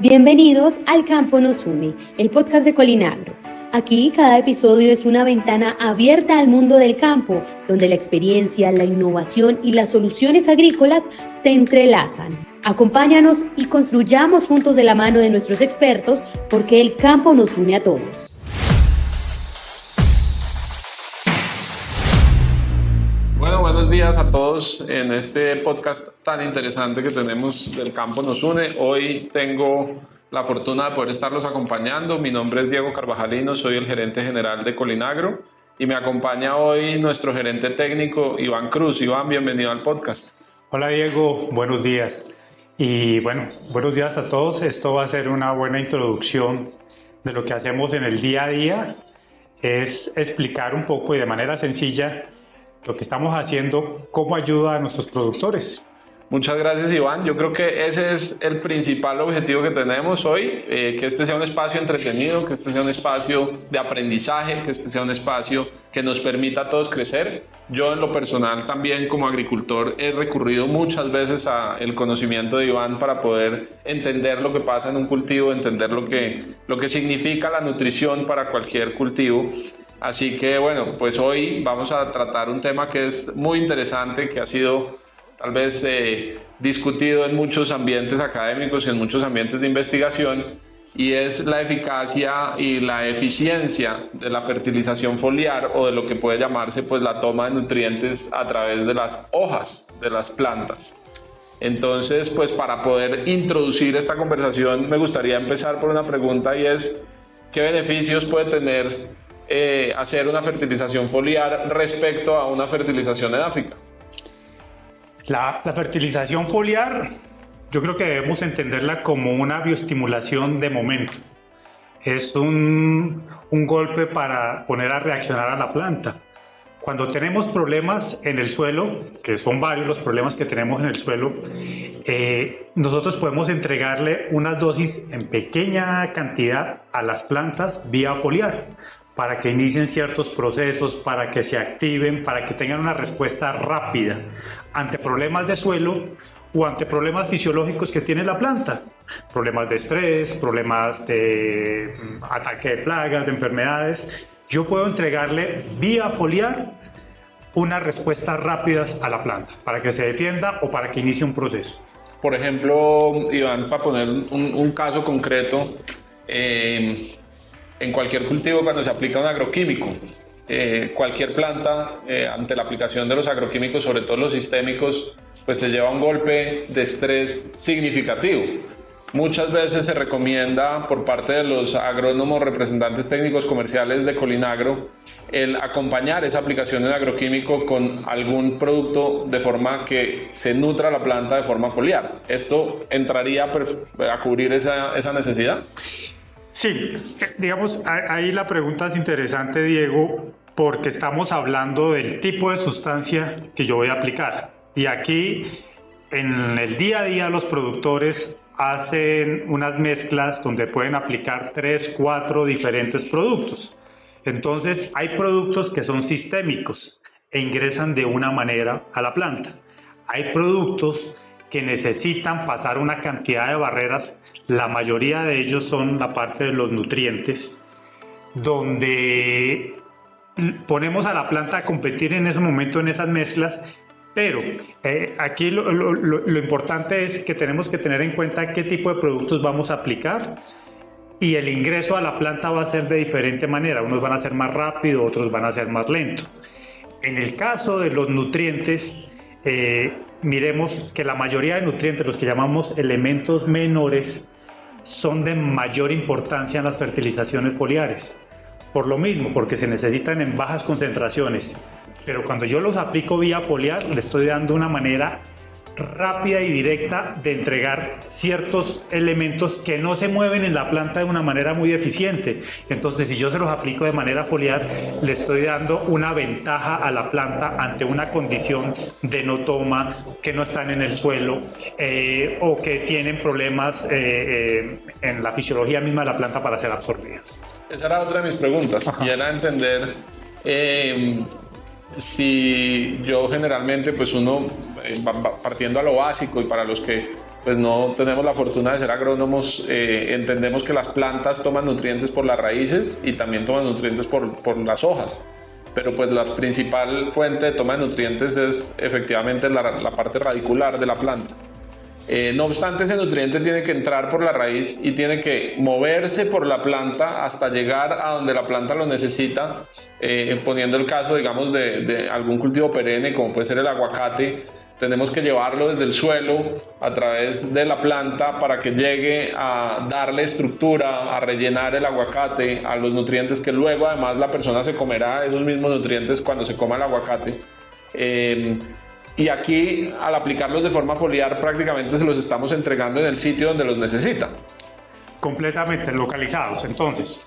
Bienvenidos al Campo Nos Une, el podcast de Colinagro. Aquí cada episodio es una ventana abierta al mundo del campo, donde la experiencia, la innovación y las soluciones agrícolas se entrelazan. Acompáñanos y construyamos juntos de la mano de nuestros expertos, porque el campo nos une a todos. Bueno, buenos días a todos en este podcast tan interesante que tenemos del Campo Nos Une. Hoy tengo la fortuna de poder estarlos acompañando. Mi nombre es Diego Carvajalino, soy el gerente general de Colinagro y me acompaña hoy nuestro gerente técnico Iván Cruz. Iván, bienvenido al podcast. Hola Diego, buenos días. Y bueno, buenos días a todos. Esto va a ser una buena introducción de lo que hacemos en el día a día. Es explicar un poco y de manera sencilla lo que estamos haciendo, cómo ayuda a nuestros productores. Muchas gracias, Iván. Yo creo que ese es el principal objetivo que tenemos hoy, que este sea un espacio entretenido, que este sea un espacio de aprendizaje, que este sea un espacio que nos permita a todos crecer. Yo en lo personal también como agricultor he recurrido muchas veces al conocimiento de Iván para poder entender lo que pasa en un cultivo, entender lo que significa la nutrición para cualquier cultivo. Así que bueno, pues hoy vamos a tratar un tema que es muy interesante, que ha sido tal vez discutido en muchos ambientes académicos y en muchos ambientes de investigación, y es la eficacia y la eficiencia de la fertilización foliar, o de lo que puede llamarse pues la toma de nutrientes a través de las hojas de las plantas. Entonces, pues para poder introducir esta conversación me gustaría empezar por una pregunta, y es ¿qué beneficios puede tener hacer una fertilización foliar respecto a una fertilización edáfica? La fertilización foliar, yo creo que debemos entenderla como una bioestimulación de momento. Es un golpe para poner a reaccionar a la planta. Cuando tenemos problemas en el suelo, que son varios los problemas que tenemos en el suelo, nosotros podemos entregarle unas dosis en pequeña cantidad a las plantas vía foliar, para que inicien ciertos procesos, para que se activen, para que tengan una respuesta rápida ante problemas de suelo o ante problemas fisiológicos que tiene la planta. Problemas de estrés, problemas de ataque de plagas, de enfermedades. Yo puedo entregarle vía foliar unas respuestas rápidas a la planta para que se defienda o para que inicie un proceso. Por ejemplo, Iván, para poner un caso concreto, en cualquier cultivo, cuando se aplica un agroquímico, cualquier planta ante la aplicación de los agroquímicos, sobre todo los sistémicos, pues se lleva un golpe de estrés significativo. Muchas veces se recomienda por parte de los agrónomos representantes técnicos comerciales de Colinagro el acompañar esa aplicación de agroquímico con algún producto de forma que se nutra la planta de forma foliar. ¿Esto entraría a cubrir esa necesidad? Sí, digamos, ahí la pregunta es interesante, Diego, porque estamos hablando del tipo de sustancia que yo voy a aplicar. Y aquí, en el día a día, los productores hacen unas mezclas donde pueden aplicar 3, 4 diferentes productos. Entonces, hay productos que son sistémicos e ingresan de una manera a la planta. Hay productos que necesitan pasar una cantidad de barreras. La mayoría de ellos son la parte de los nutrientes, donde ponemos a la planta a competir en ese momento en esas mezclas, pero aquí lo importante es que tenemos que tener en cuenta qué tipo de productos vamos a aplicar, y el ingreso a la planta va a ser de diferente manera. Unos van a ser más rápido, otros van a ser más lento. En el caso de los nutrientes, miremos que la mayoría de nutrientes, los que llamamos elementos menores, son de mayor importancia en las fertilizaciones foliares. Por lo mismo, porque se necesitan en bajas concentraciones. Pero cuando yo los aplico vía foliar, le estoy dando una manera rápida y directa de entregar ciertos elementos que no se mueven en la planta de una manera muy eficiente. Entonces, si yo se los aplico de manera foliar, le estoy dando una ventaja a la planta ante una condición de no toma, que no están en el suelo o que tienen problemas en la fisiología misma de la planta para ser absorbidas. Esa era otra de mis preguntas. Y era entender si yo generalmente, pues uno, partiendo a lo básico, y para los que pues no tenemos la fortuna de ser agrónomos, entendemos que las plantas toman nutrientes por las raíces y también toman nutrientes por las hojas, pero pues la principal fuente de toma de nutrientes es efectivamente la parte radicular de la planta. No obstante, ese nutriente tiene que entrar por la raíz y tiene que moverse por la planta hasta llegar a donde la planta lo necesita, poniendo el caso, digamos, de algún cultivo perenne, como puede ser el aguacate. Tenemos que llevarlo desde el suelo a través de la planta para que llegue a darle estructura, a rellenar el aguacate, a los nutrientes que luego además la persona se comerá esos mismos nutrientes cuando se coma el aguacate. Y aquí, al aplicarlos de forma foliar, prácticamente se los estamos entregando en el sitio donde los necesitan. Completamente localizados. Entonces,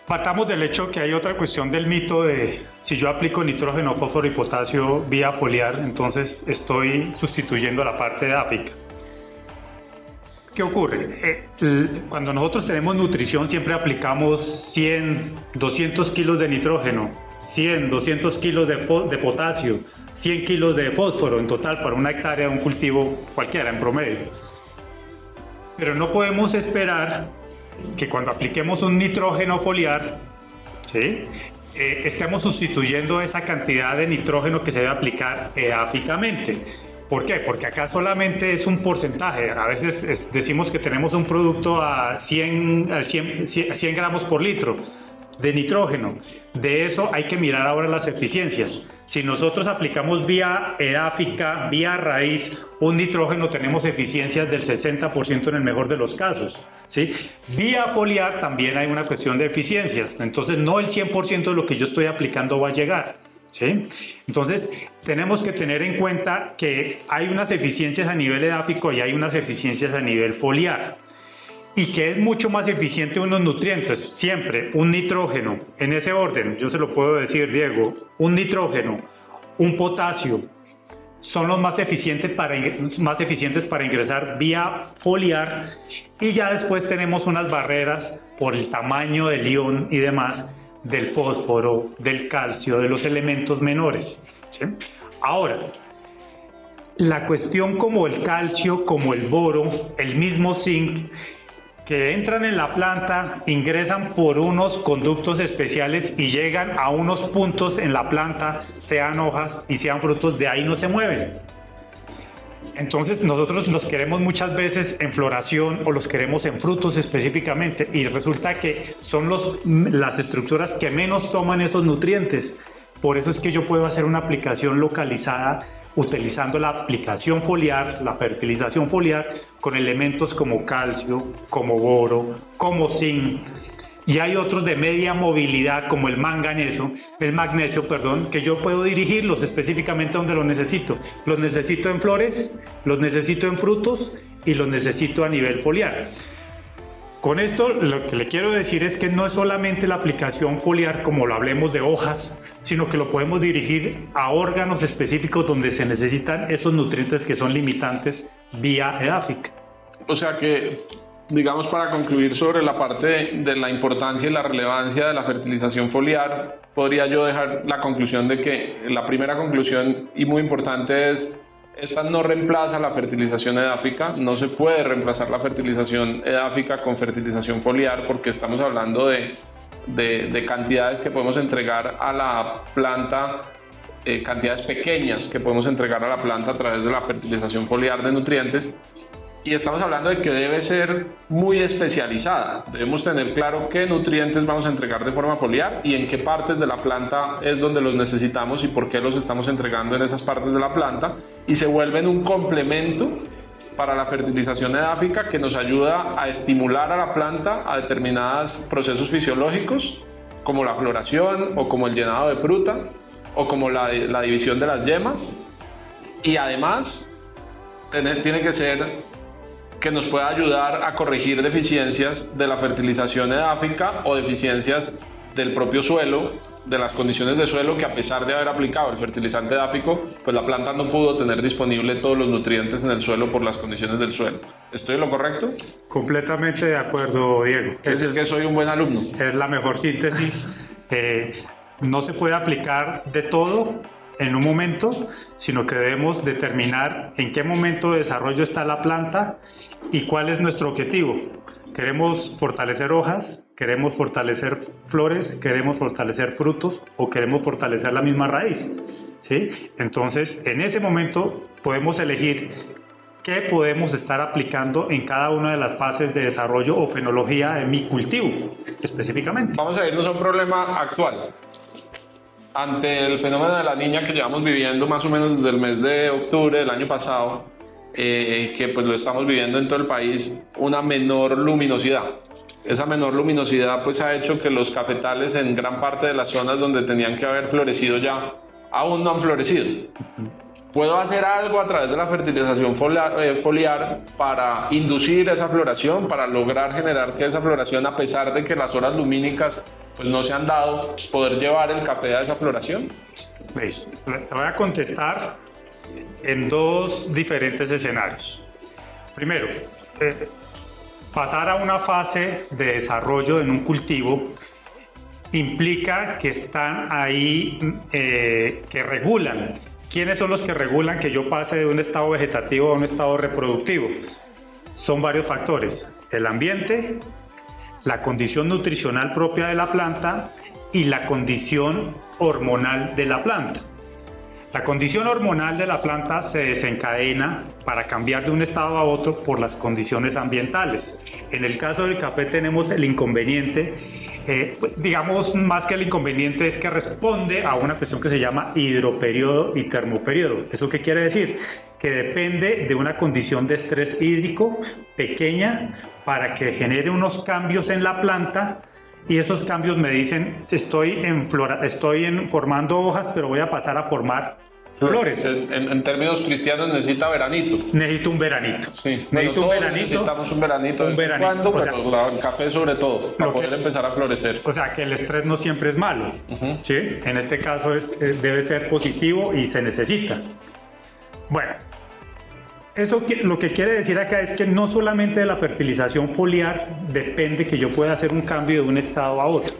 partamos del hecho que hay otra cuestión del mito de si yo aplico nitrógeno, fósforo y potasio vía foliar, entonces estoy sustituyendo la parte edáfica. ¿Qué ocurre? Cuando nosotros tenemos nutrición siempre aplicamos 100, 200 kilos de nitrógeno, 100, 200 kilos de potasio, 100 kilos de fósforo en total para una hectárea de un cultivo cualquiera en promedio. Pero no podemos esperar que cuando apliquemos un nitrógeno foliar, ¿sí?, estemos sustituyendo esa cantidad de nitrógeno que se debe aplicar edáficamente. ¿Por qué? Porque acá solamente es un porcentaje. A veces decimos que tenemos un producto a 100 gramos por litro de nitrógeno. De eso hay que mirar ahora las eficiencias. Si nosotros aplicamos vía edáfica, vía raíz, un nitrógeno, tenemos eficiencias del 60% en el mejor de los casos, ¿sí? Vía foliar también hay una cuestión de eficiencias. Entonces no el 100% de lo que yo estoy aplicando va a llegar, ¿sí? Entonces tenemos que tener en cuenta que hay unas eficiencias a nivel edáfico y hay unas eficiencias a nivel foliar, y que es mucho más eficiente unos nutrientes, siempre un nitrógeno, en ese orden, yo se lo puedo decir, Diego, un nitrógeno, un potasio, son los más eficientes para ingresar vía foliar, y ya después tenemos unas barreras por el tamaño del ion y demás, del fósforo, del calcio, de los elementos menores, ¿sí? Ahora, la cuestión como el calcio, como el boro, el mismo zinc, que entran en la planta, ingresan por unos conductos especiales y llegan a unos puntos en la planta, sean hojas y sean frutos, de ahí no se mueven. Entonces nosotros los queremos muchas veces en floración o los queremos en frutos específicamente, y resulta que son las estructuras que menos toman esos nutrientes. Por eso es que yo puedo hacer una aplicación localizada utilizando la aplicación foliar, la fertilización foliar, con elementos como calcio, como boro, como zinc. Y hay otros de media movilidad como el magnesio, que yo puedo dirigirlos específicamente donde los necesito. Los necesito en flores, los necesito en frutos y los necesito a nivel foliar. Con esto lo que le quiero decir es que no es solamente la aplicación foliar como lo hablemos de hojas, sino que lo podemos dirigir a órganos específicos donde se necesitan esos nutrientes que son limitantes vía edáfica. O sea que, digamos, para concluir sobre la parte de la importancia y la relevancia de la fertilización foliar, podría yo dejar la conclusión de que la primera conclusión y muy importante es: esta no reemplaza la fertilización edáfica, no se puede reemplazar la fertilización edáfica con fertilización foliar, porque estamos hablando de cantidades que podemos entregar a la planta, cantidades pequeñas que podemos entregar a la planta a través de la fertilización foliar de nutrientes. Y estamos hablando de que debe ser muy especializada. Debemos tener claro qué nutrientes vamos a entregar de forma foliar y en qué partes de la planta es donde los necesitamos y por qué los estamos entregando en esas partes de la planta, y se vuelven un complemento para la fertilización edáfica que nos ayuda a estimular a la planta a determinados procesos fisiológicos, como la floración o como el llenado de fruta o como la división de las yemas. Y además tiene que ser que nos pueda ayudar a corregir deficiencias de la fertilización edáfica o deficiencias del propio suelo, de las condiciones de suelo, que a pesar de haber aplicado el fertilizante edáfico, pues la planta no pudo tener disponible todos los nutrientes en el suelo por las condiciones del suelo. ¿Estoy en lo correcto? Completamente de acuerdo, Diego. Es decir, que soy un buen alumno. Es la mejor síntesis. No se puede aplicar de todo, en un momento, sino que debemos determinar en qué momento de desarrollo está la planta y cuál es nuestro objetivo. ¿Queremos fortalecer hojas? ¿Queremos fortalecer flores? ¿Queremos fortalecer frutos? ¿O queremos fortalecer la misma raíz? ¿Sí? Entonces, en ese momento podemos elegir qué podemos estar aplicando en cada una de las fases de desarrollo o fenología de mi cultivo, específicamente. Vamos a irnos a un problema actual. Ante el fenómeno de la niña que llevamos viviendo más o menos desde el mes de octubre del año pasado, que pues lo estamos viviendo en todo el país, una menor luminosidad. Esa menor luminosidad pues ha hecho que los cafetales en gran parte de las zonas donde tenían que haber florecido ya, aún no han florecido. ¿Puedo hacer algo a través de la fertilización foliar para inducir esa floración, para lograr generar que esa floración, a pesar de que las horas lumínicas pues no se han dado, poder llevar el café a esa floración? Listo. Te voy a contestar en dos diferentes escenarios. Primero, pasar a una fase de desarrollo en un cultivo implica que están ahí, que regulan. ¿Quiénes son los que regulan que yo pase de un estado vegetativo a un estado reproductivo? Son varios factores: el ambiente, la condición nutricional propia de la planta y la condición hormonal de la planta. La condición hormonal de la planta se desencadena para cambiar de un estado a otro por las condiciones ambientales. En el caso del café tenemos el inconveniente, digamos más que el inconveniente, es que responde a una cuestión que se llama hidroperiodo y termoperiodo. ¿Eso qué quiere decir? Que depende de una condición de estrés hídrico pequeña para que genere unos cambios en la planta. Y esos cambios me dicen, estoy formando hojas, pero voy a pasar a formar flores. En términos cristianos necesita veranito. Necesito un veranito. Sí, necesito un veranito. Necesitamos un veranito. Un veranito. Cuando, pero el café sobre todo, para poder empezar a florecer. O sea, que el estrés no siempre es malo. ¿Sí? En este caso debe ser positivo y se necesita. Bueno. Eso lo que quiere decir acá es que no solamente de la fertilización foliar depende que yo pueda hacer un cambio de un estado a otro.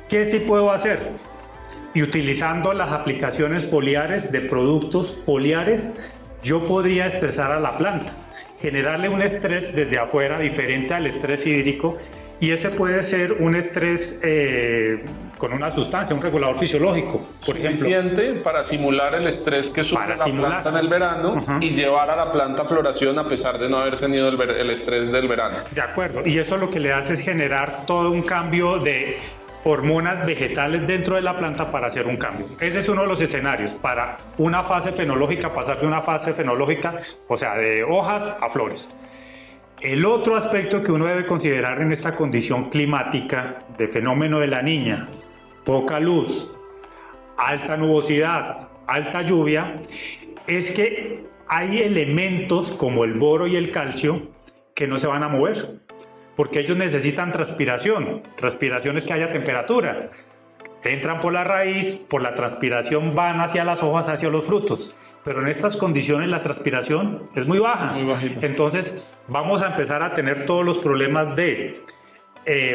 ¿Qué sí puedo hacer? Y utilizando las aplicaciones foliares de productos foliares, yo podría estresar a la planta, generarle un estrés desde afuera diferente al estrés hídrico, y ese puede ser un estrés con una sustancia, un regulador fisiológico, por suficiente ejemplo, para simular el estrés que sufre la planta en el verano y llevar a la planta a floración a pesar de no haber tenido el estrés del verano. De acuerdo, y eso lo que le hace es generar todo un cambio de hormonas vegetales dentro de la planta para hacer un cambio. Ese es uno de los escenarios para una fase fenológica, pasar de una fase fenológica, o sea, de hojas a flores. El otro aspecto que uno debe considerar en esta condición climática de fenómeno de la niña, poca luz, alta nubosidad, alta lluvia, es que hay elementos como el boro y el calcio que no se van a mover, porque ellos necesitan transpiración. Transpiración es que haya temperatura. Entran por la raíz, por la transpiración van hacia las hojas, hacia los frutos. Pero en estas condiciones la transpiración es muy baja. Muy bajita. Entonces vamos a empezar a tener todos los problemas de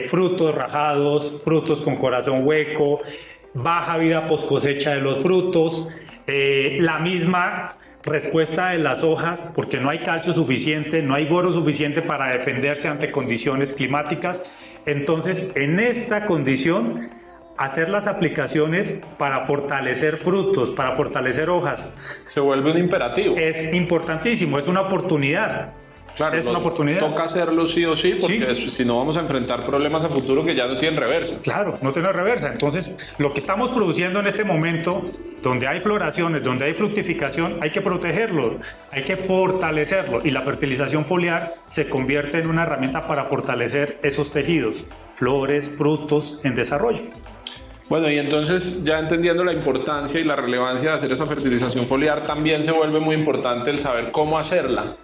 frutos rajados, frutos con corazón hueco, baja vida post cosecha de los frutos, la misma respuesta de las hojas, porque no hay calcio suficiente, no hay boro suficiente para defenderse ante condiciones climáticas. Entonces, en esta condición, hacer las aplicaciones para fortalecer frutos, para fortalecer hojas, se vuelve un imperativo. Es importantísimo, es una oportunidad. Claro, es una oportunidad. Toca hacerlo sí o sí, porque si no vamos a enfrentar problemas a futuro que ya no tienen reversa. Claro, no tiene reversa. Entonces, lo que estamos produciendo en este momento, donde hay floraciones, donde hay fructificación, hay que protegerlo, hay que fortalecerlo. Y la fertilización foliar se convierte en una herramienta para fortalecer esos tejidos, flores, frutos en desarrollo. Bueno, y entonces, ya entendiendo la importancia y la relevancia de hacer esa fertilización foliar, también se vuelve muy importante el saber cómo hacerla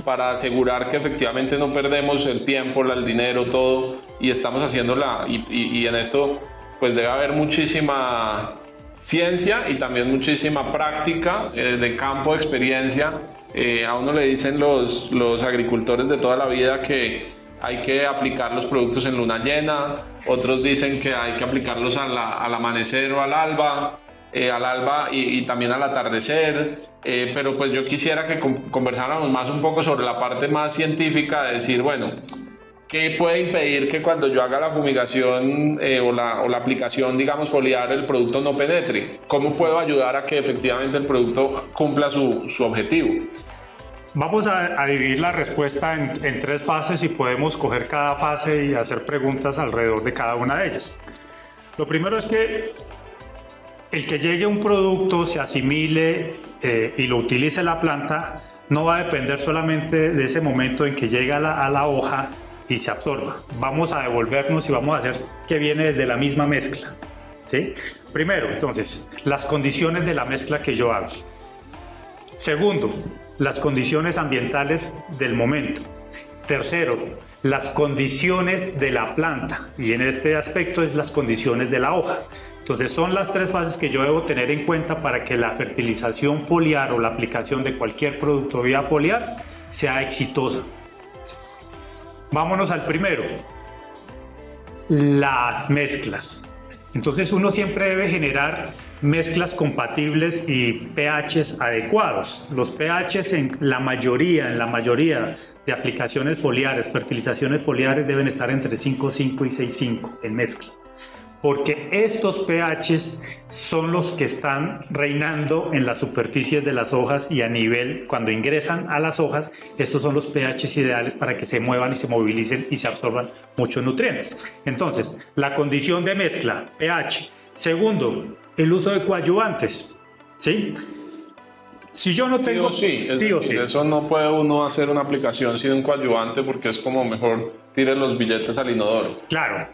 para asegurar que efectivamente no perdemos el tiempo, el dinero, todo, y estamos haciéndola. Y en esto pues debe haber muchísima ciencia y también muchísima práctica de campo, de experiencia. A uno le dicen los agricultores de toda la vida que hay que aplicar los productos en luna llena, otros dicen que hay que aplicarlos al amanecer o al alba. al alba y también al atardecer, pero pues yo quisiera que conversáramos más un poco sobre la parte más científica, de decir, bueno, ¿qué puede impedir que cuando yo haga la fumigación o la aplicación, digamos, foliar, el producto no penetre? ¿Cómo puedo ayudar a que efectivamente el producto cumpla su objetivo? Vamos a dividir la respuesta en 3 fases y podemos coger cada fase y hacer preguntas alrededor de cada una de ellas. Lo primero es que el que llegue un producto, se asimile y lo utilice la planta, no va a depender solamente de ese momento en que llega a la hoja y se absorba. Vamos a devolvernos y vamos a hacer que viene desde la misma mezcla, ¿sí? Primero, entonces, las condiciones de la mezcla que yo hago. Segundo, las condiciones ambientales del momento. Tercero, las condiciones de la planta, y en este aspecto es las condiciones de la hoja. Entonces son las 3 fases que yo debo tener en cuenta para que la fertilización foliar o la aplicación de cualquier producto vía foliar sea exitosa. Vámonos al primero, las mezclas. Entonces uno siempre debe generar mezclas compatibles y pHs adecuados. Los pHs en la mayoría de aplicaciones foliares, fertilizaciones foliares, deben estar entre 5,5 y 6,5 en mezcla, porque estos pHs son los que están reinando en las superficies de las hojas y a nivel, cuando ingresan a las hojas, estos son los pHs ideales para que se muevan y se movilicen y se absorban muchos nutrientes. Entonces, la condición de mezcla, pH. Segundo, el uso de coadyuvantes, ¿sí? Si yo no tengo... Sí o sí. Eso no puede uno hacer una aplicación sin un coadyuvante porque es como mejor tire los billetes al inodoro. Claro.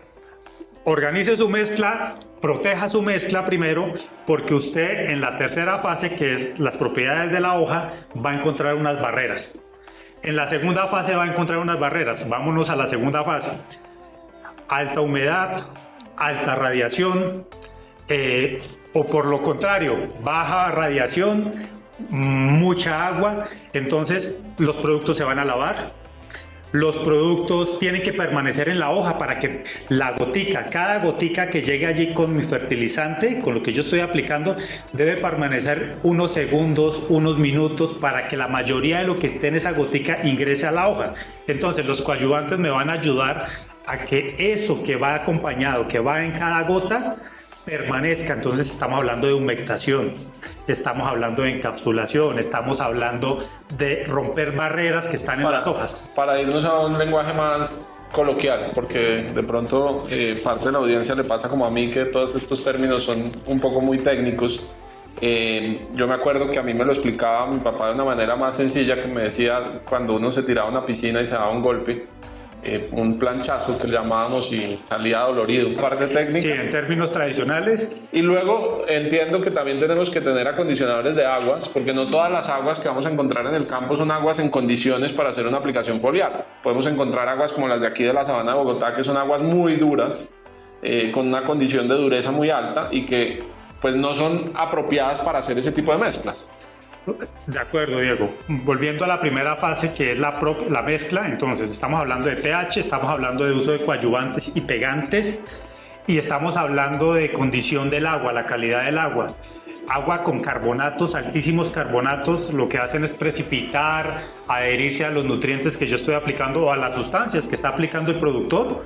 Organice su mezcla, proteja su mezcla primero, porque usted en la tercera fase, que es las propiedades de la hoja, va a encontrar unas barreras. En la segunda fase va a encontrar unas barreras. Vámonos a la segunda fase. Alta humedad, alta radiación, o por lo contrario, baja radiación, mucha agua. Entonces los productos se van a lavar. Los productos tienen que permanecer en la hoja para que la gotica, cada gotica que llegue allí con mi fertilizante, con lo que yo estoy aplicando, debe permanecer unos segundos, unos minutos, para que la mayoría de lo que esté en esa gotica ingrese a la hoja. Entonces los coadyuvantes me van a ayudar a que eso que va acompañado, que va en cada gota, permanezca. Entonces estamos hablando de humectación, estamos hablando de encapsulación, estamos hablando de romper barreras que están en las hojas. Para irnos a un lenguaje más coloquial, porque de pronto parte de la audiencia le pasa como a mí, que todos estos términos son un poco muy técnicos. Yo me acuerdo que a mí me lo explicaba mi papá de una manera más sencilla, que me decía cuando uno se tiraba a una piscina y se daba un golpe, un planchazo que le llamábamos, y salía dolorido, parte técnica. Sí, en términos tradicionales. Y luego entiendo que también tenemos que tener acondicionadores de aguas, porque no todas las aguas que vamos a encontrar en el campo son aguas en condiciones para hacer una aplicación foliar. Podemos encontrar aguas como las de aquí de la Sabana de Bogotá, que son aguas muy duras, con una condición de dureza muy alta y que pues no son apropiadas para hacer ese tipo de mezclas. De acuerdo, Diego. Volviendo a la primera fase, que es la mezcla, entonces estamos hablando de pH, estamos hablando de uso de coadyuvantes y pegantes, y estamos hablando de condición del agua, la calidad del agua. Agua con carbonatos, altísimos carbonatos, lo que hacen es precipitar, adherirse a los nutrientes que yo estoy aplicando o a las sustancias que está aplicando el productor,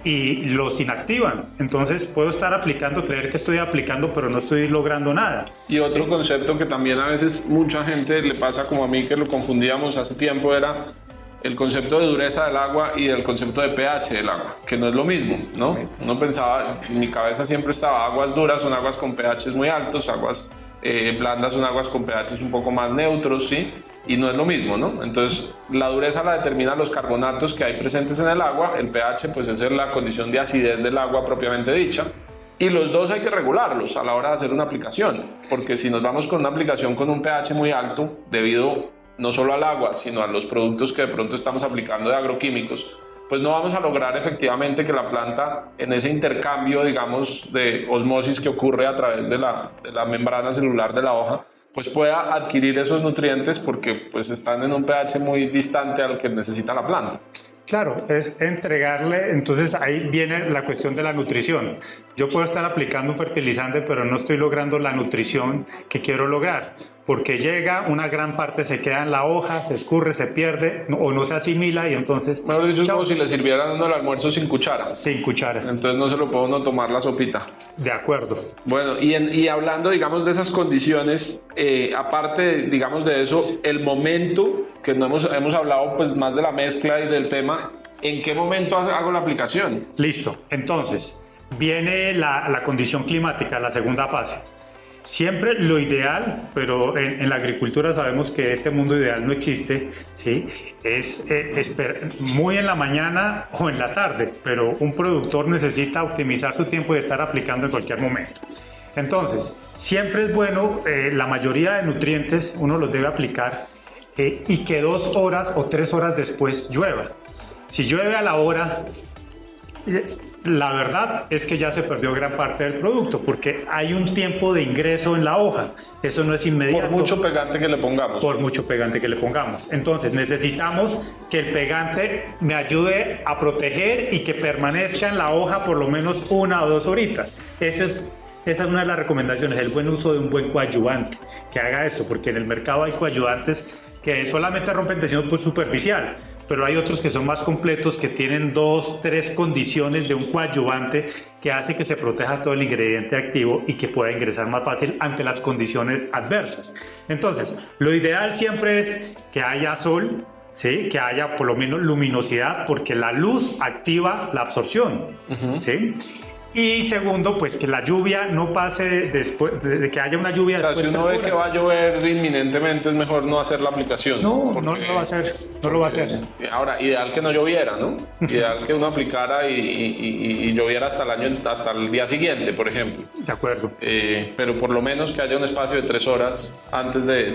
y los inactivan. Entonces puedo estar aplicando, creer que estoy aplicando, pero no estoy logrando nada. Y otro concepto que también a veces mucha gente le pasa como a mí, que lo confundíamos hace tiempo, era el concepto de dureza del agua y el concepto de pH del agua, que no es lo mismo, ¿no? Uno pensaba, en mi cabeza siempre estaba, aguas duras son aguas con pHs muy altos, aguas blandas son aguas con pHs un poco más neutros, ¿sí? Y no es lo mismo, ¿no? Entonces, la dureza la determinan los carbonatos que hay presentes en el agua, el pH pues es la condición de acidez del agua propiamente dicha, y los dos hay que regularlos a la hora de hacer una aplicación, porque si nos vamos con una aplicación con un pH muy alto, debido no solo al agua, sino a los productos que de pronto estamos aplicando de agroquímicos, pues no vamos a lograr efectivamente que la planta, en ese intercambio, digamos, de osmosis que ocurre a través de la membrana celular de la hoja, pues pueda adquirir esos nutrientes, porque pues están en un pH muy distante al que necesita la planta. Claro, es entregarle, entonces ahí viene la cuestión de la nutrición. Yo puedo estar aplicando un fertilizante, pero no estoy logrando la nutrición que quiero lograr, porque llega, una gran parte se queda en la hoja, se escurre, se pierde o no se asimila y entonces... Mejor dicho, es chao. como si le sirvieran a uno el almuerzo sin cuchara. Sin cuchara. Entonces no se lo puede uno tomar la sopita. De acuerdo. Bueno, y hablando, digamos, de esas condiciones, aparte, digamos, de eso, el momento, que no hemos hablado pues más de la mezcla y del tema, ¿en qué momento hago la aplicación? Listo. Entonces, viene la condición climática, la segunda fase. Siempre lo ideal, pero en la agricultura sabemos que este mundo ideal no existe, ¿sí? Es muy en la mañana o en la tarde, pero un productor necesita optimizar su tiempo de estar aplicando en cualquier momento. Entonces, siempre es bueno, la mayoría de nutrientes uno los debe aplicar y que 2 horas o 3 horas después llueva. Si llueve a la hora, la verdad es que ya se perdió gran parte del producto porque hay un tiempo de ingreso en la hoja. Eso no es inmediato. Por mucho pegante que le pongamos. Por mucho pegante que le pongamos. Entonces necesitamos que el pegante me ayude a proteger y que permanezca en la hoja por lo menos 1 o 2 horitas. Esa es una de las recomendaciones, el buen uso de un buen coadyuvante que haga esto, porque en el mercado hay coadyuvantes que solamente rompen tensión por superficial, pero hay otros que son más completos, que tienen 2, 3 condiciones de un coadyuvante que hace que se proteja todo el ingrediente activo y que pueda ingresar más fácil ante las condiciones adversas. Entonces, lo ideal siempre es que haya sol, ¿sí? Que haya por lo menos luminosidad, porque la luz activa la absorción, ¿sí? Y segundo, pues que la lluvia no pase después de que haya una lluvia. O sea, si uno ve que va a llover inminentemente, es mejor no hacer la aplicación. No lo va a hacer, no lo va a hacer. Ahora, ideal que no lloviera, ¿no? Ideal que uno aplicara y lloviera hasta el día siguiente, por ejemplo. De acuerdo. Pero por lo menos que haya un espacio de 3 horas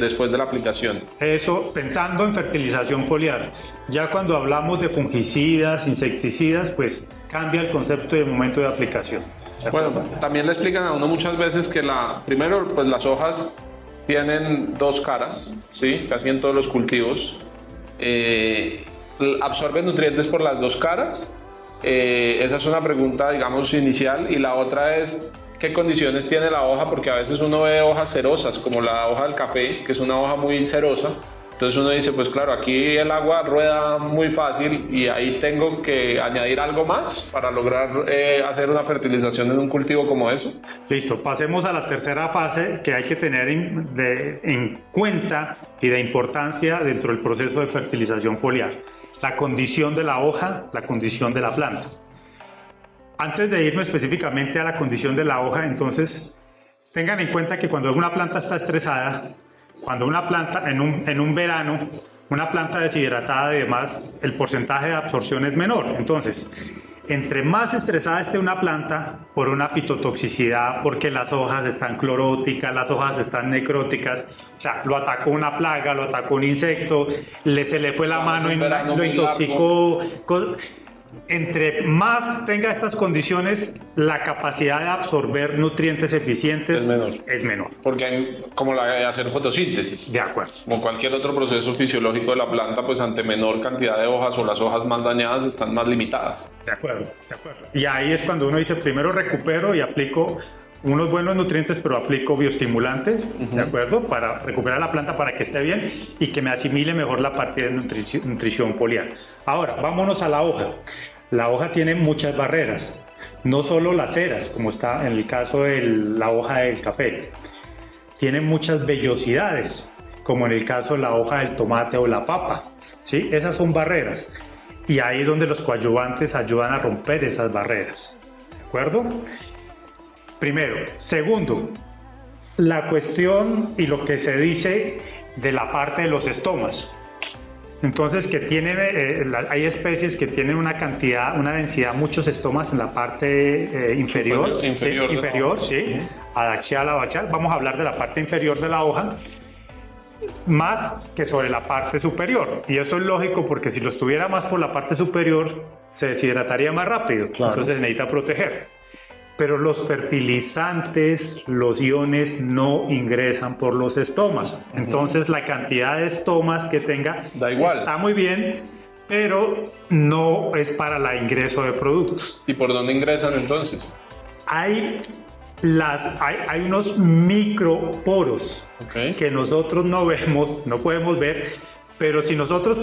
después de la aplicación. Eso, pensando en fertilización foliar. Ya cuando hablamos de fungicidas, insecticidas, pues cambia el concepto y el momento de aplicación. Bueno, también le explican a uno muchas veces que primero, pues las hojas tienen 2 caras, ¿sí? Casi en todos los cultivos. ¿Absorben nutrientes por las 2 caras? Esa es una pregunta, digamos, inicial. Y la otra es, ¿qué condiciones tiene la hoja? Porque a veces uno ve hojas cerosas, como la hoja del café, que es una hoja muy cerosa. Entonces uno dice, pues claro, aquí el agua rueda muy fácil y ahí tengo que añadir algo más para lograr hacer una fertilización en un cultivo como eso. Listo, pasemos a la tercera fase que hay que tener en cuenta y de importancia dentro del proceso de fertilización foliar. La condición de la hoja, la condición de la planta. Antes de irme específicamente a la condición de la hoja, entonces, tengan en cuenta que cuando una planta está estresada, cuando una planta en un verano, una planta deshidratada y demás, el porcentaje de absorción es menor. Entonces, entre más estresada esté una planta por una fitotoxicidad, porque las hojas están cloróticas, las hojas están necróticas, o sea, lo atacó una plaga, lo atacó un insecto, se le fue la mano y lo intoxicó. Entre más tenga estas condiciones, la capacidad de absorber nutrientes eficientes es menor. Porque hay como la de hacer fotosíntesis. De acuerdo. Como cualquier otro proceso fisiológico de la planta, pues ante menor cantidad de hojas o las hojas más dañadas están más limitadas. De acuerdo, de acuerdo. Y ahí es cuando uno dice, primero recupero y aplico unos buenos nutrientes, pero aplico bioestimulantes, ¿de acuerdo? Para recuperar la planta para que esté bien y que me asimile mejor la parte de nutrición foliar. Ahora, vámonos a la hoja. La hoja tiene muchas barreras, no solo las ceras, como está en el caso de la hoja del café. Tiene muchas vellosidades, como en el caso de la hoja del tomate o la papa, ¿sí? Esas son barreras. Y ahí es donde los coadyuvantes ayudan a romper esas barreras, ¿de acuerdo? Primero. Segundo, la cuestión y lo que se dice de la parte de los estomas. Entonces, hay especies que tienen una densidad, muchos estomas en la parte inferior, sí, adaxial, abaxial. Vamos a hablar de la parte inferior de la hoja, más que sobre la parte superior. Y eso es lógico porque si los tuviera más por la parte superior, se deshidrataría más rápido. Claro. Entonces necesita proteger. Pero los fertilizantes, los iones no ingresan por los estomas. Entonces la cantidad de estomas que tenga da igual. Está muy bien, pero no es para el ingreso de productos. ¿Y por dónde ingresan entonces? hay unos microporos que nosotros no vemos, no podemos ver, pero si nosotros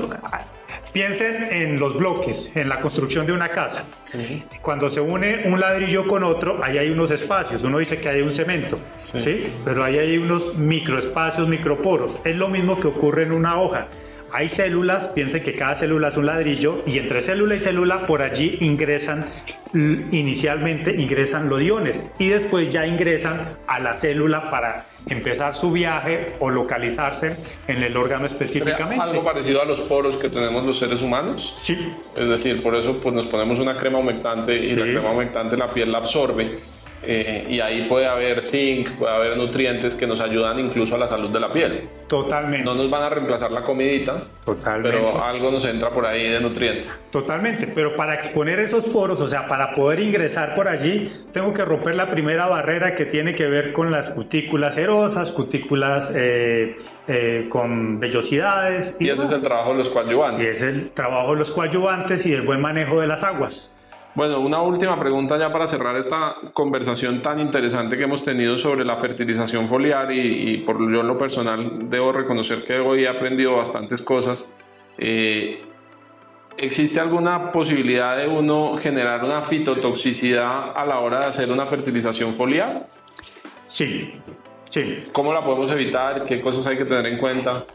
piensen en los bloques, en la construcción de una casa. Sí. Cuando se une un ladrillo con otro, ahí hay unos espacios. Uno dice que hay un cemento, ¿sí? Pero ahí hay unos microespacios, microporos. Es lo mismo que ocurre en una hoja. Hay células, piensen que cada célula es un ladrillo, y entre célula y célula por allí inicialmente ingresan los iones y después ya ingresan a la célula para empezar su viaje o localizarse en el órgano específicamente. ¿Algo parecido a los poros que tenemos los seres humanos? Sí. Es decir, por eso pues, nos ponemos una crema humectante y la crema humectante la piel la absorbe. Y ahí puede haber zinc, puede haber nutrientes que nos ayudan incluso a la salud de la piel. Totalmente. No nos van a reemplazar la comidita, pero algo nos entra por ahí de nutrientes. Totalmente, pero para exponer esos poros, o sea, para poder ingresar por allí, tengo que romper la primera barrera que tiene que ver con las cutículas serosas, cutículas con vellosidades. Y ese es el trabajo de los coadyuvantes. Y es el trabajo de los coadyuvantes y el buen manejo de las aguas. Bueno, una última pregunta ya para cerrar esta conversación tan interesante que hemos tenido sobre la fertilización foliar y por yo en lo personal debo reconocer que hoy he aprendido bastantes cosas. ¿Existe alguna posibilidad de uno generar una fitotoxicidad a la hora de hacer una fertilización foliar? Sí, sí. ¿Cómo la podemos evitar? ¿Qué cosas hay que tener en cuenta?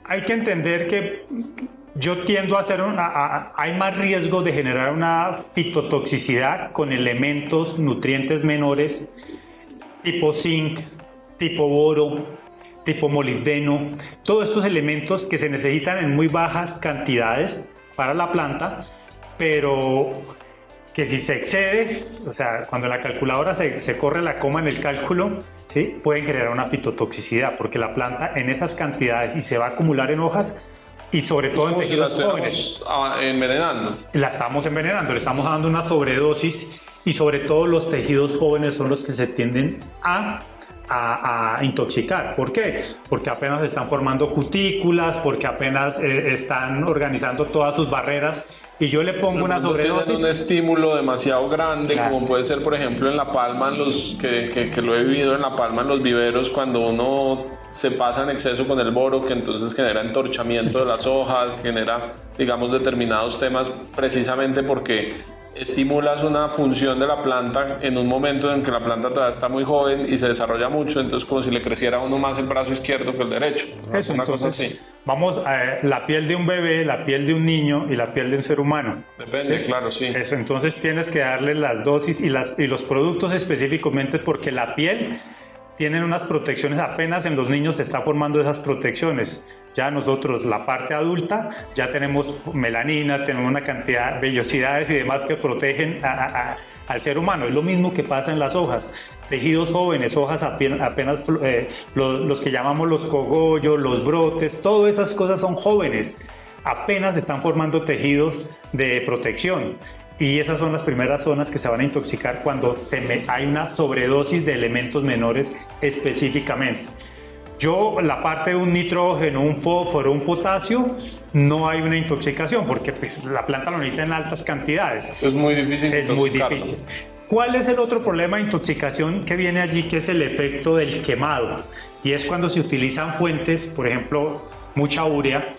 Hay que entender que yo tiendo a hacer hay más riesgo de generar una fitotoxicidad con elementos, nutrientes menores, tipo zinc, tipo boro, tipo molibdeno, todos estos elementos que se necesitan en muy bajas cantidades para la planta, pero que si se excede, o sea, cuando la calculadora se corre la coma en el cálculo, ¿sí? Pueden generar una fitotoxicidad, porque la planta en esas cantidades y se va a acumular en hojas, y sobre todo en tejidos jóvenes. Envenenando. La estamos envenenando, le estamos dando una sobredosis, y sobre todo los tejidos jóvenes son los que se tienden a intoxicar. ¿Por qué? Porque apenas están formando cutículas, porque apenas están organizando todas sus barreras, y yo le pongo una sobredosis. Tienen un estímulo demasiado grande, claro, como puede ser, por ejemplo, en La Palma, que lo he vivido en La Palma, en los viveros, cuando uno se pasa en exceso con el boro, que entonces genera entorchamiento de las hojas, genera, digamos, determinados temas, precisamente porque estimulas una función de la planta en un momento en que la planta todavía está muy joven y se desarrolla mucho, entonces como si le creciera a uno más el brazo izquierdo que el derecho. Eso, entonces, vamos a la piel de un bebé, la piel de un niño y la piel de un ser humano. Depende, ¿sí? Claro, sí. Eso, entonces tienes que darle las dosis y los productos específicamente, porque la piel tienen unas protecciones, apenas en los niños se está formando esas protecciones. Ya nosotros, la parte adulta, ya tenemos melanina, tenemos una cantidad de vellosidades y demás que protegen al ser humano. Es lo mismo que pasa en las hojas. Tejidos jóvenes, hojas apenas los que llamamos los cogollos, los brotes, todas esas cosas son jóvenes. Apenas están formando tejidos de protección. Y esas son las primeras zonas que se van a intoxicar cuando hay una sobredosis de elementos menores específicamente. La parte de un nitrógeno, un fósforo, un potasio, no hay una intoxicación porque pues, la planta lo necesita en altas cantidades. Es muy difícil. Es muy difícil. ¿Cuál es el otro problema de intoxicación que viene allí? Que es el efecto del quemado. Y es cuando se utilizan fuentes, por ejemplo, mucha urea,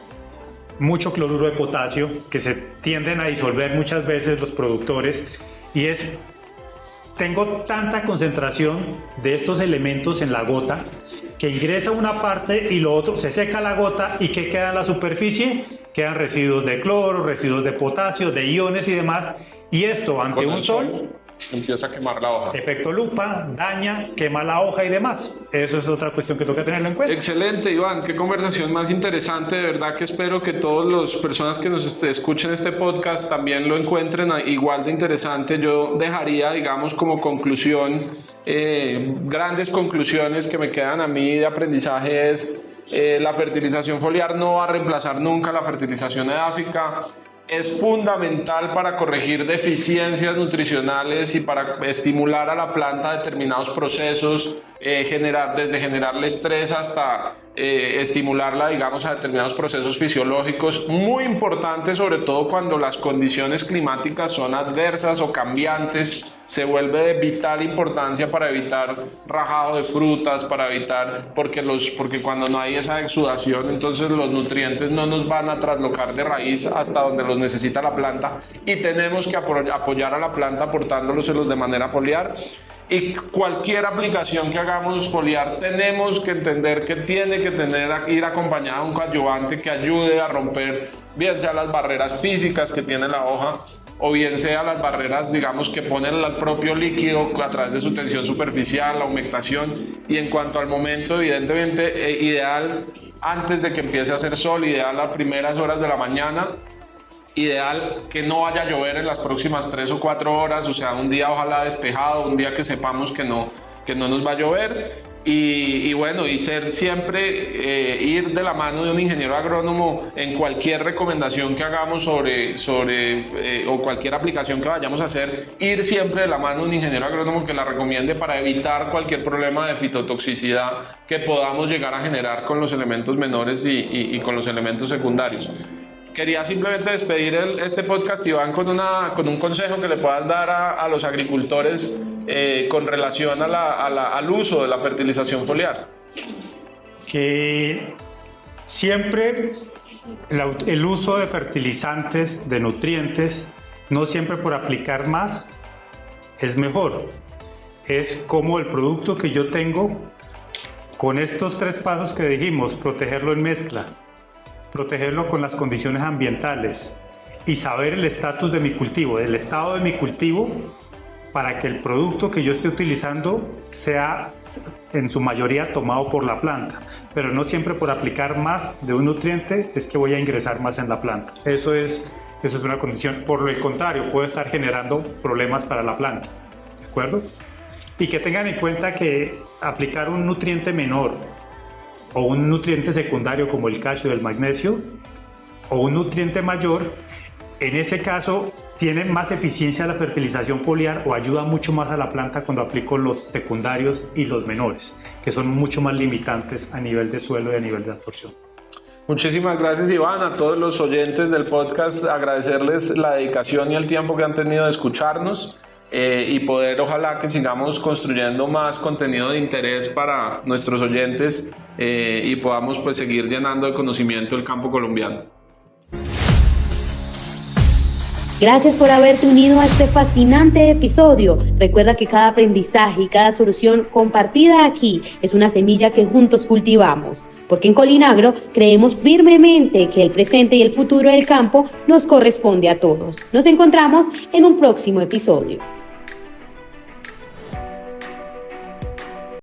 mucho cloruro de potasio, que se tienden a disolver muchas veces los productores, y tengo tanta concentración de estos elementos en la gota que ingresa una parte y lo otro, se seca la gota y ¿qué queda en la superficie? Quedan residuos de cloro, residuos de potasio, de iones y demás, y esto ante un sol empieza a quemar la hoja. Efecto lupa, daña, quema la hoja y demás. Eso es otra cuestión que toca tenerlo en cuenta. Excelente, Iván. Qué conversación más interesante. De verdad que espero que todas las personas que nos escuchen este podcast también lo encuentren igual de interesante. Yo dejaría, digamos, como conclusión, grandes conclusiones que me quedan a mí de aprendizaje es la fertilización foliar no va a reemplazar nunca la fertilización edáfica. Es fundamental para corregir deficiencias nutricionales y para estimular a la planta determinados procesos desde generarle estrés hasta estimularla, digamos, a determinados procesos fisiológicos, muy importante, sobre todo cuando las condiciones climáticas son adversas o cambiantes. Se vuelve de vital importancia para evitar rajado de frutas, para evitar, porque cuando no hay esa exudación, entonces los nutrientes no nos van a traslocar de raíz hasta donde los necesita la planta, y tenemos que apoyar a la planta aportándolos de manera foliar. Y cualquier aplicación que hagamos foliar, tenemos que entender que tiene que ir acompañada de un coadyuvante que ayude a romper, bien sea las barreras físicas que tiene la hoja, o bien sea las barreras, digamos, que pone el propio líquido a través de su tensión superficial, la humectación. Y en cuanto al momento, evidentemente, ideal antes de que empiece a hacer sol, ideal a primeras horas de la mañana, ideal que no vaya a llover en las próximas 3 o 4 horas, o sea, un día ojalá despejado, un día que sepamos que no nos va a llover. Y bueno, y ser siempre, ir de la mano de un ingeniero agrónomo en cualquier recomendación que hagamos o cualquier aplicación que vayamos a hacer, ir siempre de la mano de un ingeniero agrónomo que la recomiende para evitar cualquier problema de fitotoxicidad que podamos llegar a generar con los elementos menores y con los elementos secundarios. Quería simplemente despedir este podcast, Iván, con un consejo que le puedas dar a los agricultores con relación al uso de la fertilización foliar. Que siempre el uso de fertilizantes, de nutrientes, no siempre por aplicar más es mejor. Es como el producto que yo tengo, con estos 3 pasos que dijimos: protegerlo en mezcla, protegerlo con las condiciones ambientales y saber el estatus de mi cultivo, el estado de mi cultivo, para que el producto que yo esté utilizando sea en su mayoría tomado por la planta, pero no siempre por aplicar más de un nutriente es que voy a ingresar más en la planta. Eso es una condición. Por el contrario, puede estar generando problemas para la planta, ¿de acuerdo? Y que tengan en cuenta que aplicar un nutriente menor o un nutriente secundario como el calcio y el magnesio, o un nutriente mayor, en ese caso tiene más eficiencia la fertilización foliar o ayuda mucho más a la planta cuando aplico los secundarios y los menores, que son mucho más limitantes a nivel de suelo y a nivel de absorción. Muchísimas gracias, Iván. A todos los oyentes del podcast, agradecerles la dedicación y el tiempo que han tenido de escucharnos. Y poder, ojalá que sigamos construyendo más contenido de interés para nuestros oyentes y podamos pues seguir llenando de conocimiento el campo colombiano. Gracias por haberte unido a este fascinante episodio. Recuerda que cada aprendizaje y cada solución compartida aquí es una semilla que juntos cultivamos. Porque en Colinagro creemos firmemente que el presente y el futuro del campo nos corresponde a todos. Nos encontramos en un próximo episodio.